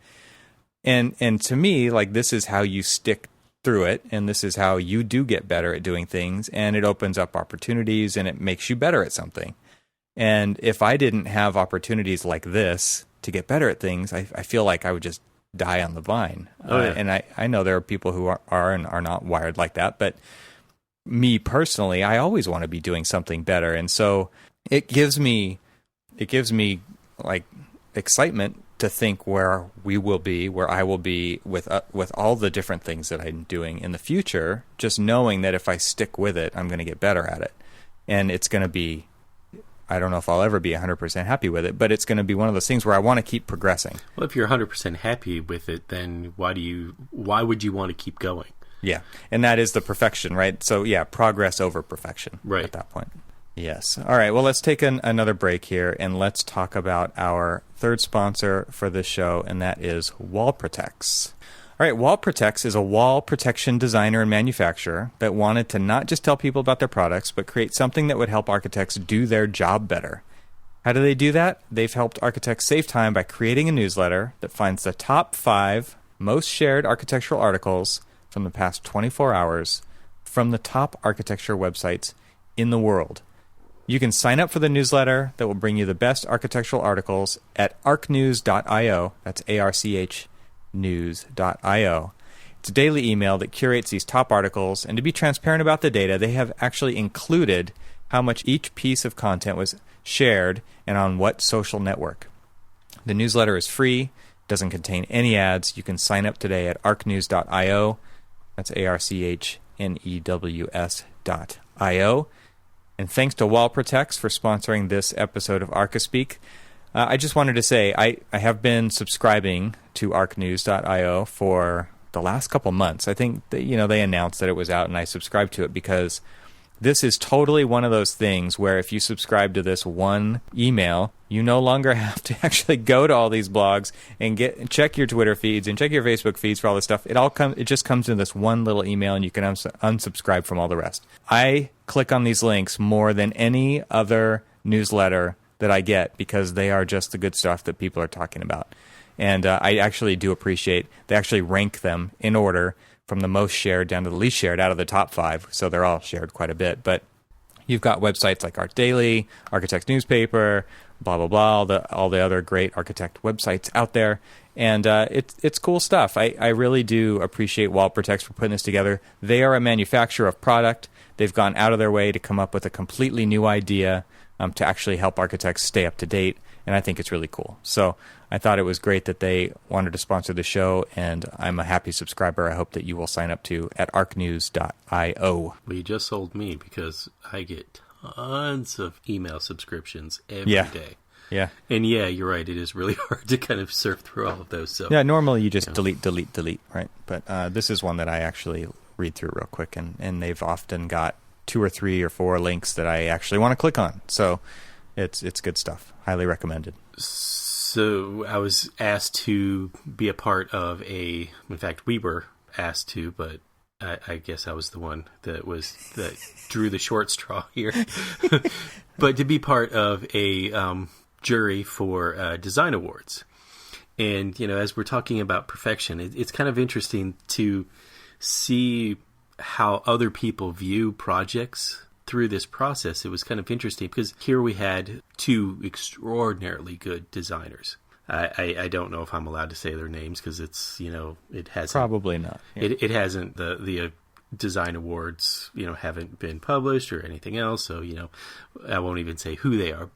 And to me, like, this is how you stick through it, and this is how you do get better at doing things, and it opens up opportunities, and it makes you better at something. And if I didn't have opportunities like this to get better at things, I feel like I would just die on the vine. And I know there are people who are and are not wired like that, but me personally, I always want to be doing something better. And so it gives me like excitement to think where we will be, where I will be with all the different things that I'm doing in the future, just knowing that if I stick with it, I'm going to get better at it. And it's going to be, I don't know if I'll ever be 100% happy with it, but it's going to be one of those things where I want to keep progressing. Well, if you're 100% happy with it, then why would you want to keep going? Yeah, and that is the perfection, right? So yeah, progress over perfection at that point. Yes. All right, well, let's take another break here, and let's talk about our third sponsor for this show, and that is WallProtects. All right, WallProtects is a wall protection designer and manufacturer that wanted to not just tell people about their products, but create something that would help architects do their job better. How do they do that? They've helped architects save time by creating a newsletter that finds the top 5 most shared architectural articles from the past 24 hours from the top architecture websites in the world. You can sign up for the newsletter that will bring you the best architectural articles at archnews.io. That's ARCH news.io. It's a daily email that curates these top articles, and to be transparent about the data, they have actually included how much each piece of content was shared and on what social network. The newsletter is free, doesn't contain any ads. You can sign up today at archnews.io. That's ARCHNEWS.io. And thanks to WallProtects for sponsoring this episode of Archispeak. I just wanted to say I have been subscribing to archnews.io for the last couple months. I think they announced that it was out, and I subscribed to it because this is totally one of those things where if you subscribe to this one email, you no longer have to actually go to all these blogs and check your Twitter feeds and check your Facebook feeds for all this stuff. It just comes in this one little email, and you can unsubscribe from all the rest. I click on these links more than any other newsletter that I get because they are just the good stuff that people are talking about. And I actually do appreciate they actually rank them in order from the most shared down to the least shared out of the top 5. So they're all shared quite a bit. But you've got websites like Art Daily, Architect's Newspaper, blah, blah, blah, all the other great architect websites out there. And it's cool stuff. I really do appreciate WallProtects for putting this together. They are a manufacturer of product. They've gone out of their way to come up with a completely new idea to actually help architects stay up to date. And I think it's really cool. So I thought it was great that they wanted to sponsor the show, and I'm a happy subscriber. I hope that you will sign up to at archnews.io. Well, you just sold me because I get tons of email subscriptions every day. Yeah. And yeah, you're right. It is really hard to kind of surf through all of those. So yeah, normally you just delete, right? But this is one that I actually read through real quick, and they've often got 2 or 3 or 4 links that I actually want to click on. So it's good stuff. Highly recommended. So I was asked to be a part of in fact, we were asked to, but I guess I was the one that drew the short straw here. But to be part of a jury for design awards. And, as we're talking about perfection, it's kind of interesting to see how other people view projects through this process. It was kind of interesting because here we had 2 extraordinarily good designers. I don't know if I'm allowed to say their names because it's, it hasn't. Probably not. Yeah. It hasn't, the design awards, haven't been published or anything else. So, I won't even say who they are,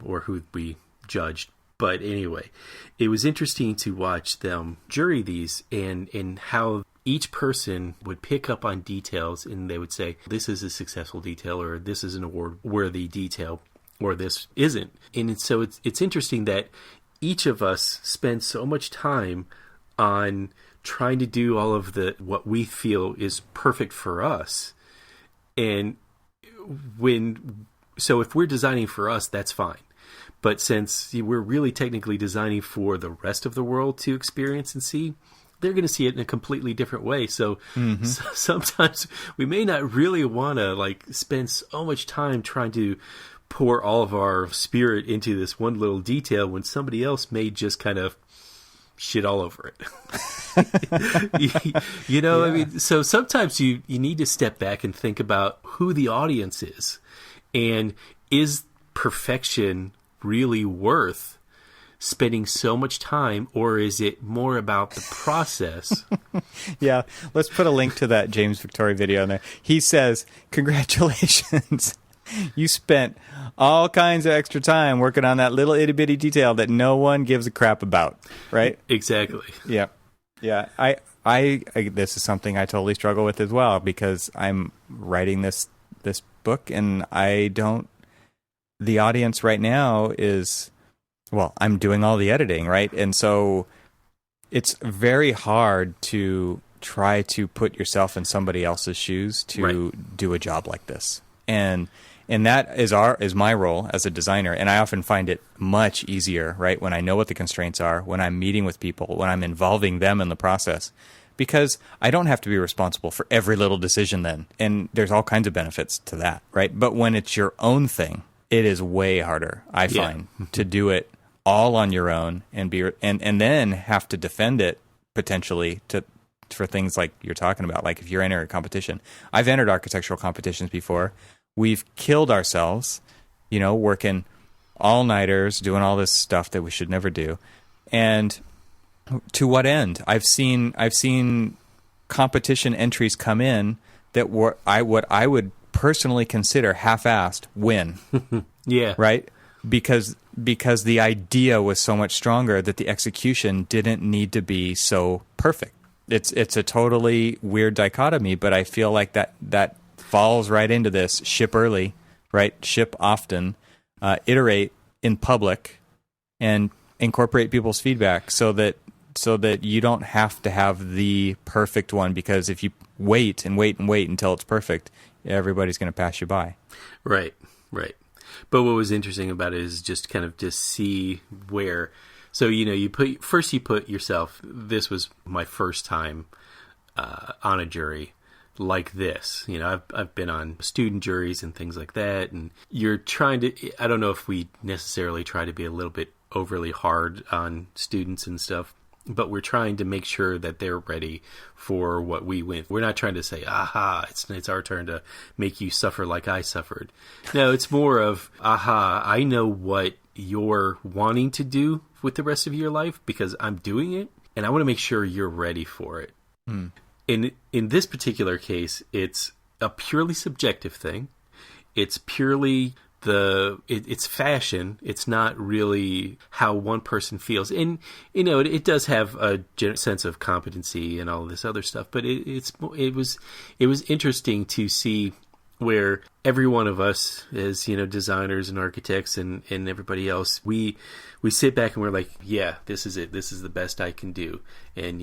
or who we judged. But anyway, it was interesting to watch them jury these and how each person would pick up on details, and they would say, this is a successful detail, or this is an award-worthy detail, or this isn't. And so it's interesting that each of us spends so much time on trying to do all of what we feel is perfect for us. And so if we're designing for us, that's fine. But since we're really technically designing for the rest of the world to experience and see, they're going to see it in a completely different way. So, sometimes we may not really want to spend so much time trying to pour all of our spirit into this one little detail when somebody else may just kind of shit all over it. Yeah. I mean, so sometimes you need to step back and think about who the audience is, and is perfection really worth spending so much time, or is it more about the process? Yeah, let's put a link to that James Victoria video in there. He says, congratulations. You spent all kinds of extra time working on that little itty bitty detail that no one gives a crap about, right? Exactly. Yeah. Yeah. I this is something I totally struggle with as well, because I'm writing this book, and the audience right now is, well, I'm doing all the editing, right? And so it's very hard to try to put yourself in somebody else's shoes to do a job like this. And that is my role as a designer. And I often find it much easier, right, when I know what the constraints are, when I'm meeting with people, when I'm involving them in the process, because I don't have to be responsible for every little decision then. And there's all kinds of benefits to that, right? But when it's your own thing, it is way harder, I find, to do it all on your own and then have to defend it potentially for things like you're talking about. Like if you're entering a competition, I've entered architectural competitions before. We've killed ourselves, working all-nighters, doing all this stuff that we should never do. And to what end? I've seen competition entries come in that what I would personally consider half-assed win. Yeah. Right? Because the idea was so much stronger that the execution didn't need to be so perfect. It's a totally weird dichotomy, but I feel like that falls right into this: ship early, right? Ship often, iterate in public, and incorporate people's feedback so that you don't have to have the perfect one, because if you wait and wait and wait until it's perfect, everybody's going to pass you by. Right. But what was interesting about it is just kind of just see where. So, you put yourself. This was my first time on a jury like this. I've been on student juries and things like that, and you're trying to. I don't know if we necessarily try to be a little bit overly hard on students and stuff, but we're trying to make sure that they're ready for what we went. We're not trying to say, aha, it's our turn to make you suffer like I suffered. No, it's more of, aha, I know what you're wanting to do with the rest of your life because I'm doing it, and I want to make sure you're ready for it. In this particular case, it's a purely subjective thing. It's purely it's fashion. It's not really how one person feels, and it does have a sense of competency and all of this other stuff. But it was interesting to see where every one of us, as designers and architects and everybody else, we sit back and we're like, yeah, this is it. This is the best I can do, and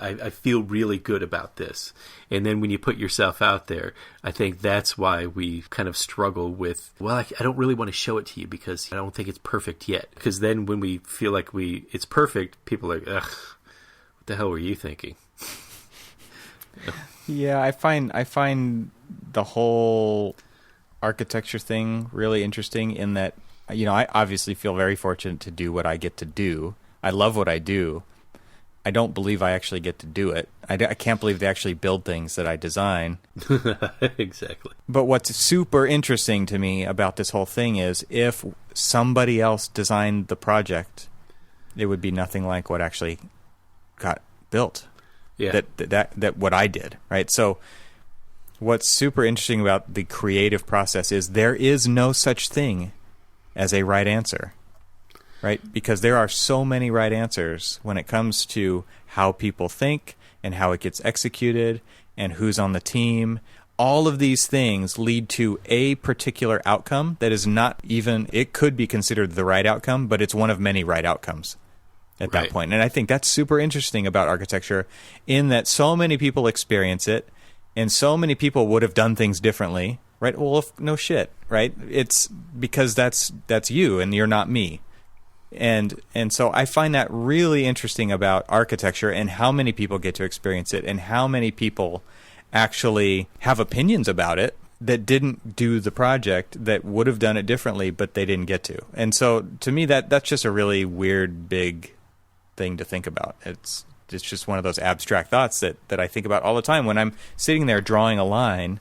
I feel really good about this. And then when you put yourself out there, I think that's why we kind of struggle with, well, I don't really want to show it to you because I don't think it's perfect yet. Because then when we feel like it's perfect, people are like, ugh, what the hell were you thinking? Yeah, I find the whole architecture thing really interesting in that, I obviously feel very fortunate to do what I get to do. I love what I do. I don't believe I actually get to do it. I can't believe they actually build things that I design. Exactly. But what's super interesting to me about this whole thing is if somebody else designed the project, it would be nothing like what actually got built. Yeah. That what I did, right? So what's super interesting about the creative process is there is no such thing as a right answer, right? Because there are so many right answers when it comes to how people think and how it gets executed and who's on the team. All of these things lead to a particular outcome that is not even, it could be considered the right outcome, but it's one of many right outcomes at that point. And I think that's super interesting about architecture in that so many people experience it and so many people would have done things differently, right? Well, no shit, right? It's because that's you and you're not me. And so I find that really interesting about architecture and how many people get to experience it and how many people actually have opinions about it that didn't do the project, that would have done it differently, but they didn't get to. And so to me, that's just a really weird, big thing to think about. It's just one of those abstract thoughts that I think about all the time when I'm sitting there drawing a line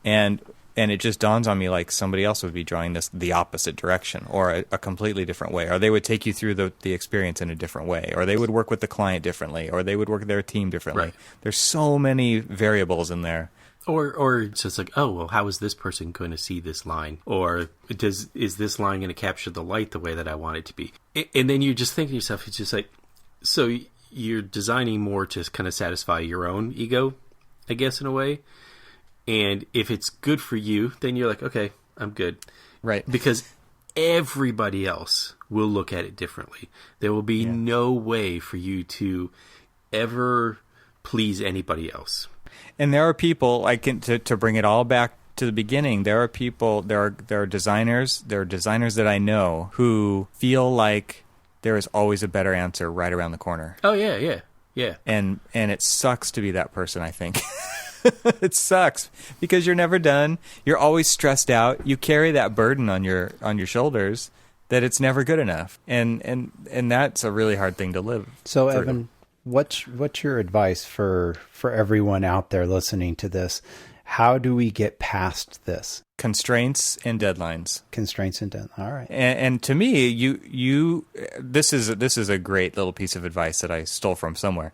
and it just dawns on me like somebody else would be drawing this the opposite direction or a completely different way, or they would take you through the experience in a different way, or they would work with the client differently, or they would work with their team differently. Right. There's so many variables in there Or it's just like, oh, well, how is this person going to see this line? Or is this line going to capture the light the way that I want it to be? And then you just think to yourself, it's just like, so you're designing more to kind of satisfy your own ego, I guess, in a way. And if it's good for you, then you're like, okay, I'm good. Right. Because everybody else will look at it differently. There will be no way for you to ever please anybody else. And there are people, to bring it all back to the beginning, there are designers that I know who feel like there is always a better answer right around the corner. Oh, yeah. And it sucks to be that person, I think. It sucks because you're never done. You're always stressed out. You carry that burden on your shoulders that it's never good enough. And that's a really hard thing to live. So through. Evan, what's your advice for everyone out there listening to this? How do we get past this? Constraints and deadlines. All right. And to me, this is a great little piece of advice that I stole from somewhere.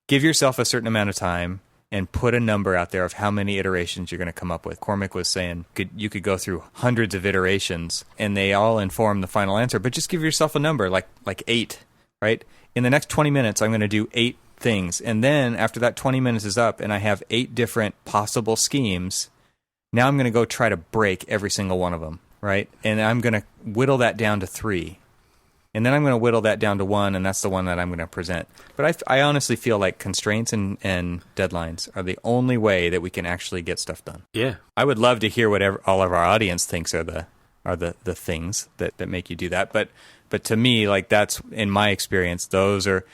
Give yourself a certain amount of time and put a number out there of how many iterations you're going to come up with. Cormac was saying you could go through hundreds of iterations and they all inform the final answer, but just give yourself a number like 8, right? In the next 20 minutes, I'm going to do 8 things. And then after that 20 minutes is up and I have 8 different possible schemes, now I'm going to go try to break every single one of them, right? And I'm going to whittle that down to 3. And then I'm going to whittle that down to 1, and that's the one that I'm going to present. But I honestly feel like constraints and deadlines are the only way that we can actually get stuff done. Yeah. I would love to hear what all of our audience thinks are the things that make you do that. But to me, like that's, in my experience, those are...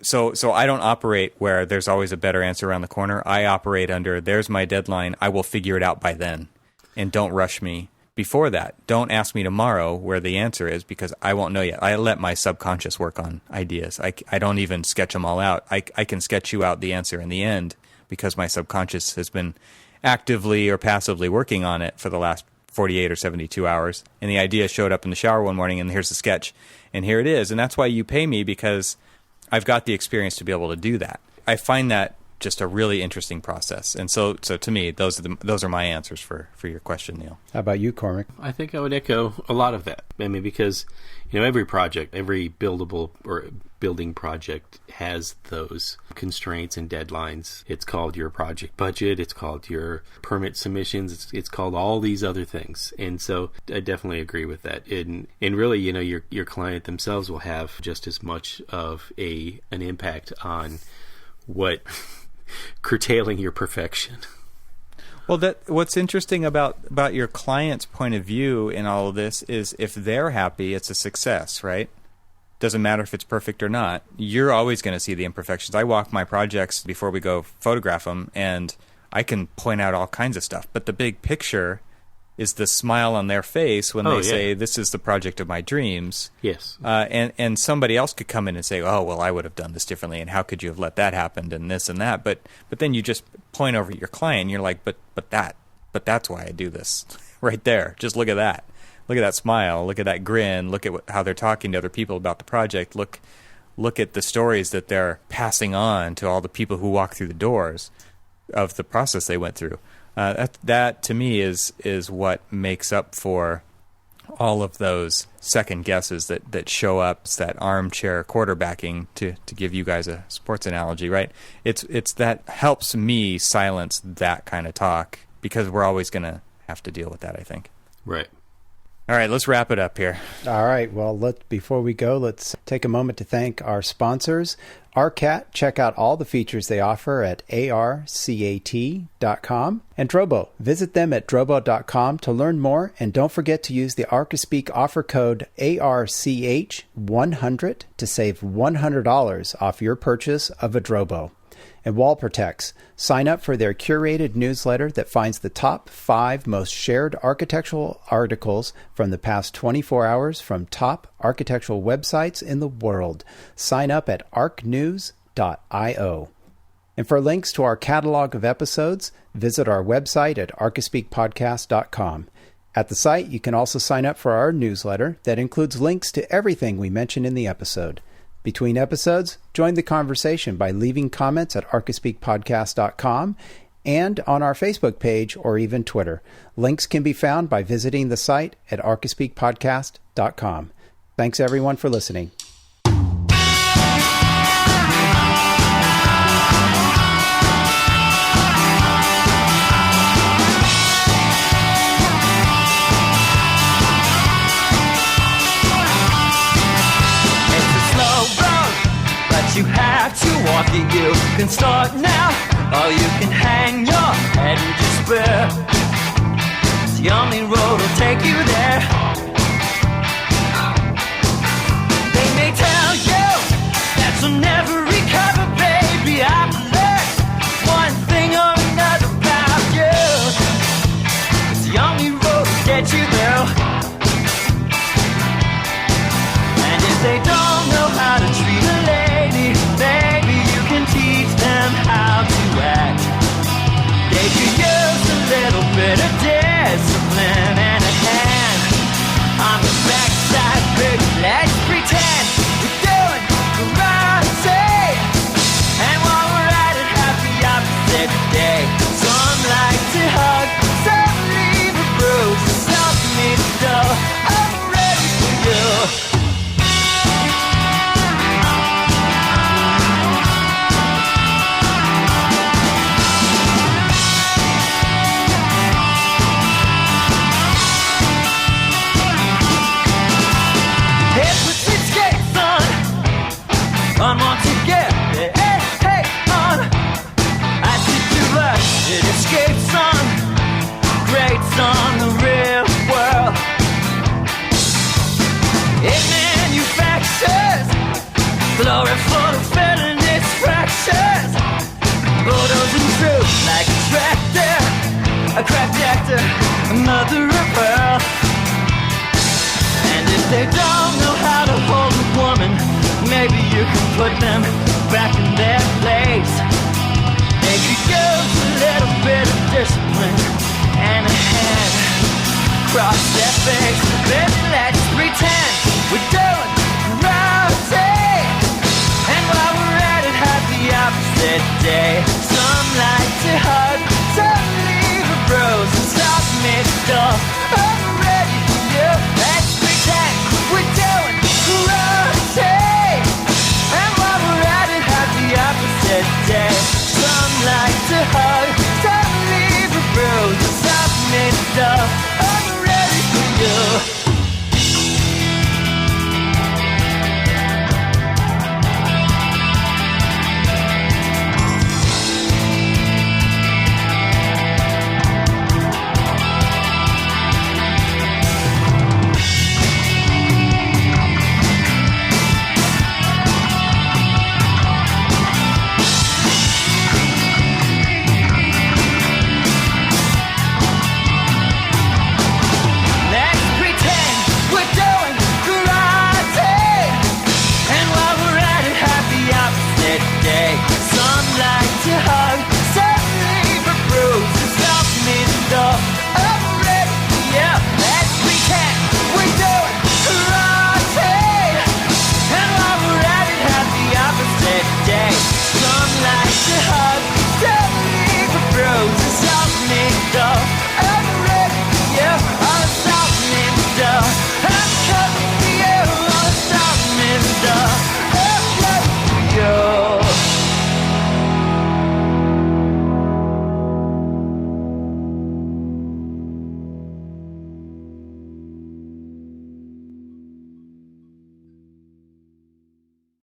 So I don't operate where there's always a better answer around the corner. I operate under, there's my deadline. I will figure it out by then. And don't rush me before that. Don't ask me tomorrow where the answer is because I won't know yet. I let my subconscious work on ideas. I don't even sketch them all out. I can sketch you out the answer in the end because my subconscious has been actively or passively working on it for the last 48 or 72 hours. And the idea showed up in the shower one morning and here's the sketch. And here it is. And that's why you pay me, because I've got the experience to be able to do that. I find that just a really interesting process. And so to me, those are my answers for your question, Neil. How about you, Cormac? I think I would echo a lot of that. I mean, because, every project, every buildable or building project has those constraints and deadlines. It's called your project budget. It's called your permit submissions. It's called all these other things. And so I definitely agree with that. And really, your client themselves will have just as much of an impact on what curtailing your perfection. Well, what's interesting about your client's point of view in all of this is if they're happy, it's a success, right? Doesn't matter if it's perfect or not. You're always going to see the imperfections. I walk my projects before we go photograph them, and I can point out all kinds of stuff. But the big picture is the smile on their face when they say, this is the project of my dreams. Yes. And somebody else could come in and say, oh, well, I would have done this differently, and how could you have let that happen, and this and that. But then you just point over at your client, and you're like, but that's why I do this. Right there. Just look at that. Look at that smile. Look at that grin. Look at how they're talking to other people about the project. Look at the stories that they're passing on to all the people who walk through the doors of the process they went through. That to me is what makes up for all of those second guesses that show up. It's that armchair quarterbacking, to give you guys a sports analogy, right? It's that helps me silence that kind of talk, because we're always going to have to deal with that, I think. Right. All right, let's wrap it up here. All right. Well, before we go, let's take a moment to thank our sponsors. ARCAT, check out all the features they offer at arcat.com. And Drobo, visit them at drobo.com to learn more. And don't forget to use the Archispeak offer code ARCH100 to save $100 off your purchase of a Drobo. And Wall Protects, sign up for their curated newsletter that finds the top 5 most shared architectural articles from the past 24 hours from top architectural websites in the world. Sign up at arcnews.io. And for links to our catalog of episodes, visit our website at archispeakpodcast.com. At the site, you can also sign up for our newsletter that includes links to everything we mentioned in the episode. Between episodes, join the conversation by leaving comments at archispeakpodcast.com and on our Facebook page or even Twitter. Links can be found by visiting the site at archispeakpodcast.com. Thanks everyone for listening. You have to walk it, you can start now, or you can hang your head in despair. It's the only road will take you there. They may tell you that you'll never recover, baby. I've learned one thing or another about you. It's the only road to get you there. And if they don't know how to treat a lady, maybe you can teach them how to act. They could use a little bit of discipline and a hand on the backside, baby. Let's pretend we're doing karate, and while we're at it, happy opposite day. Some like to hug, some leave a bruise, some need to know I'm ready for you. On once again, hey, on. I see too much, it escapes on. Greats on the real world. It manufactures glory for the feeling its fractures. Bulldozing through like a tractor, a cracked actor, a mother of pearl. And if they don't know how to hold a woman, maybe you can put them back in their place. They could use a little bit of discipline and a hand across their face. Baby, let's pretend we're doing karate, and while we're at it, have the opposite day. Some like to hug, some leave a bruise, and some make